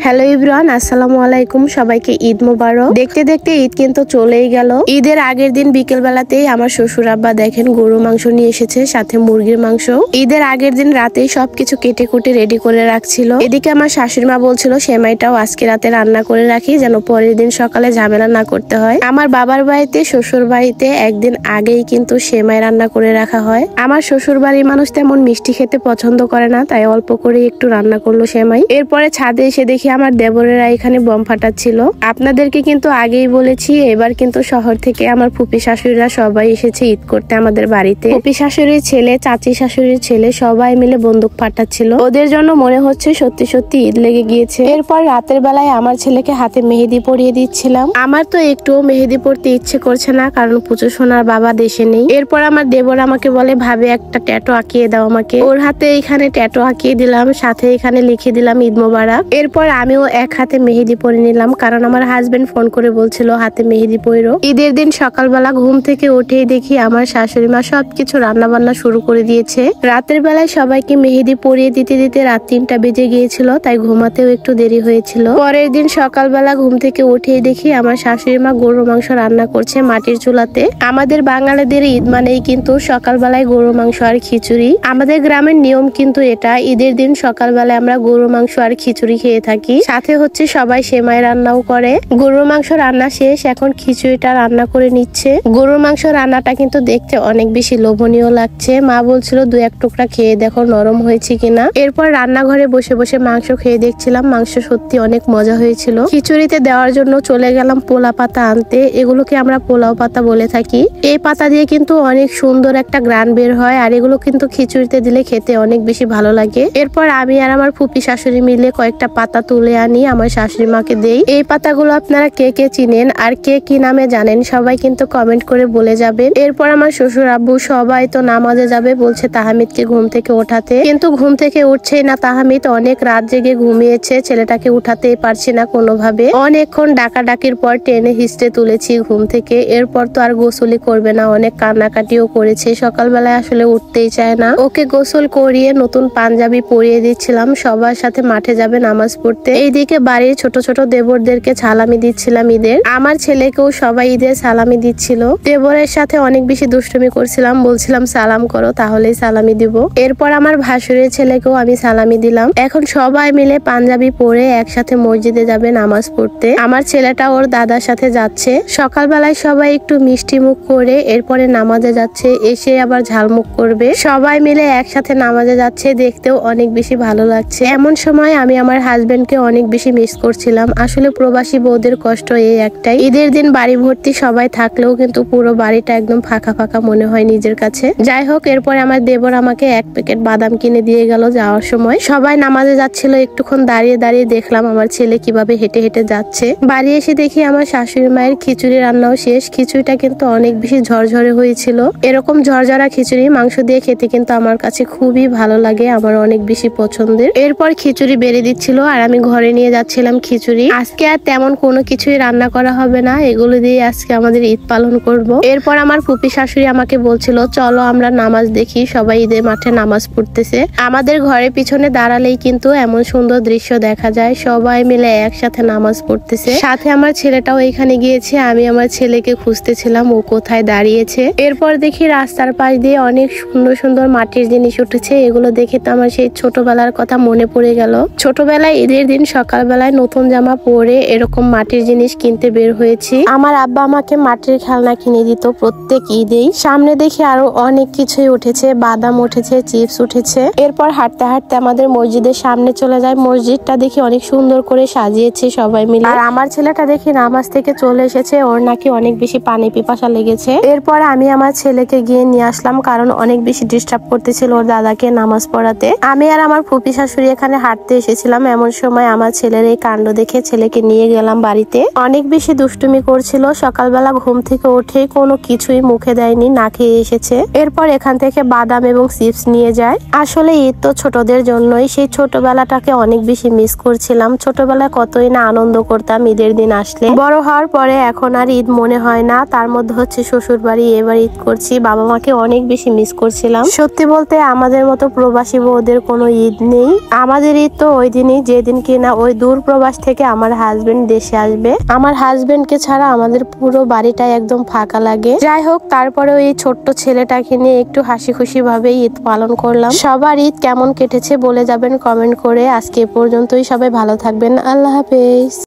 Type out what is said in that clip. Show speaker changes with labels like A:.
A: Hello everyone, আসসালামু আলাইকুম। সবাইকে ঈদ মোবারক। দেখতে দেখতে ঈদ কিন্তু চলেই গেল। ঈদের আগের দিন বিকেল বেলাতেই আমার শ্বশুর আব্বা দেখেন গরু মাংস নিয়ে এসেছে, সাথে মুরগির মাংস। ঈদের আগের দিন রাতেই সবকিছু কেটে কুটে রেডি করে রাখছিল। এদিকে আমার শাশুড়ি মা বলছিল সেমাইটাও আজকে রাতে রান্না করে রাখি, যেন পরের দিন সকালে ঝামেলা না করতে হয়। আমার বাবার বাড়িতে শ্বশুর বাড়িতে একদিন আগেই কিন্তু সেমাই রান্না করে রাখা হয়। আমার শ্বশুর বাড়ির মানুষ তেমন মিষ্টি খেতে পছন্দ করে না, তাই অল্প করে একটু রান্না করলো সেমাই। এরপরে ছাদে এসে দেখি আমার দেবরেরা এখানে বম ফাটাচ্ছিল। আপনাদেরকে কিন্তু আগেই বলেছি, এবার কিন্তু শহর থেকে আমার ফুপি শাশুড়িরা সবাই এসেছে ঈদ করতে আমাদের বাড়িতে। ফুপি শাশুড়ির ছেলে, চাচি শাশুড়ির ছেলে সবাই মিলে বন্দুক ফাটাচ্ছিল। ওদের জন্য মনে হচ্ছে সত্যি সত্যি ঈদ লেগে গিয়েছে। এরপর রাতের বেলায় আমার ছেলেকে হাতে মেহেদি পরিয়ে দিচ্ছিলাম। আমার তো একটুও মেহেদি পড়তে ইচ্ছে করছে না, কারণ পুচু সোনার বাবা দেশে নেই। এরপর আমার দেবর আমাকে বলে, ভাবে একটা ট্যাটু আঁকিয়ে দাও আমাকে। ওর হাতে এখানে ট্যাটু আঁকিয়ে দিলাম, সাথে এখানে লিখে দিলাম ঈদ মোবারক। এরপর আমিও এক হাতে মেহেদি পরে নিলাম, কারণ আমার হাজবেন্ড ফোন করে বলছিল হাতে মেহেদি পরো। ঈদের দিন সকালবেলা ঘুম থেকে উঠেই দেখি আমার শাশুড়ি মা সবকিছু রান্না বান্না শুরু করে দিয়েছে। রাতের বেলায় সবাইকে মেহেদি পরিয়ে দিতে দিতে রাত 3টা বেজে গিয়েছিল, তাই ঘুমাতেও একটু দেরি হয়েছিল। পরের দিন সকালবেলা ঘুম থেকে উঠেই দেখি আমার শাশুড়ি মা গরুর মাংস রান্না করছে মাটির চুলাতে। আমাদের বাঙালিদের ঈদ মানেই কিন্তু সকালবেলায় গরুর মাংস আর খিচুড়ি। আমাদের গ্রামের নিয়ম কিন্তু এটা, ঈদের দিন সকালবেলায় আমরা গরুর মাংস আর খিচুড়ি খেয়ে থাকি। সাথে হচ্ছে সবাই সেমাই রান্নাও করে। গরুর মাংস রান্না শেষ, এখন খিচুড়িটা রান্না করে নিচ্ছে। গরুর মাংস রান্নাটা কিন্তু দেখতে অনেক বেশি লোভনীয় লাগছে। মা বলছিল 2-1 টুকরা খেয়ে দেখো নরম হয়েছে কিনা। এরপর রান্নাঘরে বসে বসে মাংস খেয়ে দেখছিলাম, মাংস সত্যি অনেক মজা হয়েছিল। খিচুড়িতে দেওয়ার জন্য চলে গেলাম পোলা পাতা আনতে। এগুলোকে আমরা পোলাও পাতা বলে থাকি। এই পাতা দিয়ে কিন্তু অনেক সুন্দর একটা গ্রান বের হয়, আর এগুলো কিন্তু খিচুড়িতে দিলে খেতে অনেক বেশি ভালো লাগে। এরপর আমি আর আমার ফুপি শাশুড়ি মিলে কয়েকটা পাতা তুলে আনি, আমার শাশুড়ি মাকে দেই। এই পাতাগুলো আপনারা কে কে চিনেন আর কে কি নামে জানেন সবাই কিন্তু কমেন্ট করে বলে যাবেন। এরপর আমার শ্বশুর আব্বু সবাই তো নামাজে যাবে, বলছে তাহমিদকে ঘুম থেকে ওঠাতে, কিন্তু ঘুম থেকে উঠছেই না তাহমিদ। অনেক রাত জেগে ঘুমিয়েছে, ছেলেটাকে উঠাতেই পারছি না কোনোভাবে। অনেকক্ষণ ডাকাডাকির পর টেনে হিস্টে তুলেছি ঘুম থেকে। এরপর তো আর গোসলই করবে না, অনেক কান্নাকাটিও করেছে। সকালবেলায় আসলে উঠতেই চায় না। ওকে গোসল করিয়ে নতুন পাঞ্জাবি পরিয়ে দিচ্ছিলাম, সবার সাথে মাঠে যাবে নামাজ পড়তে। এইদিকে বাড়ির ছোট ছোট দেবরদেরকে সালামি দিচ্ছিলাম ঈদের। আমার ছেলেকেও সবাই ঈদের সালামি দিচ্ছিল। দেবরের সাথে অনেক বেশি দুষ্টুমি করছিলাম, বলছিলাম সালাম করো তাহলেই সালামি দিব। এরপর আমার ভাসুরের ছেলেকেও আমি সালামি দিলাম। এখন সবাই মিলে পাঞ্জাবি পরে একসাথে মসজিদে যাবে নামাজ পড়তে। আমার ছেলেটা ওর দাদার সাথে যাচ্ছে। সকালবেলায় সবাই একটু মিষ্টি মুখ করে এরপরে নামাজে যাচ্ছে, এসে আবার ঝালমুখ করবে। সবাই মিলে একসাথে নামাজে যাচ্ছে, দেখতেও অনেক বেশি ভালো লাগছে। এমন সময় আমি আমার হাজবেন্ডকে অনেক বেশি মিস করছিলাম। আসলে প্রবাসী বউদের কষ্ট এই একটাই, ঈদের দিন বাড়ি ভর্তি সবাই থাকলেও কিন্তু পুরো বাড়িটা একদম ফাঁকা ফাঁকা মনে হয় নিজের কাছে। যাই হোক, এরপর আমার দেবর আমাকে 1 প্যাকেট বাদাম কিনে দিয়ে গেল যাওয়ার সময়। সবাই নামাজে যাচ্ছিল, একটুক্ষণ দাঁড়িয়ে দাঁড়িয়ে দেখলাম আমার ছেলে কিভাবে হেঁটে হেঁটে যাচ্ছে। বাড়ি এসে দেখি আমার শাশুড়ি মায়ের খিচুড়ি রান্নাও শেষ। খিচুড়িটা কিন্তু অনেক বেশি ঝরঝরে হয়েছিল। এরকম ঝরঝরা খিচুড়ি মাংস দিয়ে খেতে কিন্তু আমার কাছে খুবই ভালো লাগে, আমার অনেক বেশি পছন্দের। এরপর খিচুড়ি বেড়ে দিচ্ছিল আর আমি ঘরে নিয়ে যাচ্ছিলাম খিচুড়ি। আজকে আর তেমন কোনো কিছুই রান্না করা হবে না, এগুলো দিয়ে আজকে আমাদের ঈদ পালন করব। এরপর আমার ফুপি শাশুড়ি আমাকে বলছিল চলো আমরা নামাজ দেখি, সবাই ঈদের মাঠে নামাজ পড়তেছে। আমাদের ঘরের পিছনে দাঁড়ালেই কিন্তু এমন সুন্দর দৃশ্য দেখা যায়, সবাই মিলে একসাথে নামাজ পড়তেছে। সাথে আমার ছেলেটাও এখানে গিয়েছে, আমি আমার ছেলেকে খুঁজতেছিলাম ও কোথায় দাঁড়িয়েছে। এরপর দেখি রাস্তার পাশ দিয়ে অনেক সুন্দর সুন্দর মাটির জিনিস উঠেছে। এগুলো দেখে তো আমার সেই ছোটবেলার কথা মনে পড়ে গেল। ছোটবেলায় ঈদের দিন সকালবেলায় নতুন জামা পরে এরকম মাটির জিনিস কিনতে বের হয়েছি। আমার আব্বা আমাকে মাটির খেলনা কিনে দিত প্রত্যেক ঈদেই। সামনে দেখি আরো অনেক কিছুই উঠেছে, বাদাম উঠেছে, চিপস উঠেছে। এরপর হাঁটতে হাঁটতে আমাদের মসজিদের সামনে চলে যায়। মসজিদটা দেখি অনেক সুন্দর করে সাজিয়েছে সবাই মিলে। আর আমার ছেলেটা দেখি নামাজ থেকে চলে এসেছে, ওর নাকি অনেক বেশি পানি পিপাসা লেগেছে। এরপর আমি আমার ছেলেকে গিয়ে নিয়ে আসলাম, কারণ অনেক বেশি ডিস্টার্ব করতেছিল ওর দাদাকে নামাজ পড়াতে। আমি আর আমার ফুপি শাশুড়ি এখানে হাঁটতে এসেছিলাম। এমন সময় আমার ছেলের এই কাণ্ড দেখে ছেলেকে নিয়ে গেলাম বাড়িতে। অনেক বেশি দুষ্টুমি করছিল, সকালবেলা ঘুম থেকে উঠে কোনো কিছুই মুখে দেয়নি, না খেয়ে এসেছে। এরপর এখান থেকে বাদাম এবং চিপস নিয়ে যায়। আসলে ঈদ তো ছোটদের জন্যই, সেই ছোটবেলাটাকে অনেক বেশি মিস করছিলাম। ছোটবেলায় কতই না আনন্দ করতাম ঈদের দিন আসলে। বড় হওয়ার পরে এখন আর ঈদ মনে হয় না। তার মধ্যে হচ্ছে শ্বশুর বাড়ি, এবার ঈদ করছি, বাবা মাকে অনেক বেশি মিস করছিলাম। সত্যি বলতে আমাদের মতো প্রবাসী বউদের কোনো ঈদ নেই। আমাদের ঈদ তো ওই দিনই যেদিনকে কিনা ওই দূর প্রবাস থেকে আমার হাজবেন্ড দেশে আসবে। আমার হাজবেন্ডকে ছাড়া আমাদের পুরো বাড়িটাই একদম ফাঁকা লাগে। যাই হোক, তারপরেও এই ছোট্ট ছেলেটাকে নিয়ে একটু হাসি খুশি ভাবে ঈদ পালন করলাম। সবার ঈদ কেমন কেটেছে বলে যাবেন কমেন্ট করে। আজকে এ পর্যন্তই, সবাই ভালো থাকবেন। আল্লাহ হাফেজ।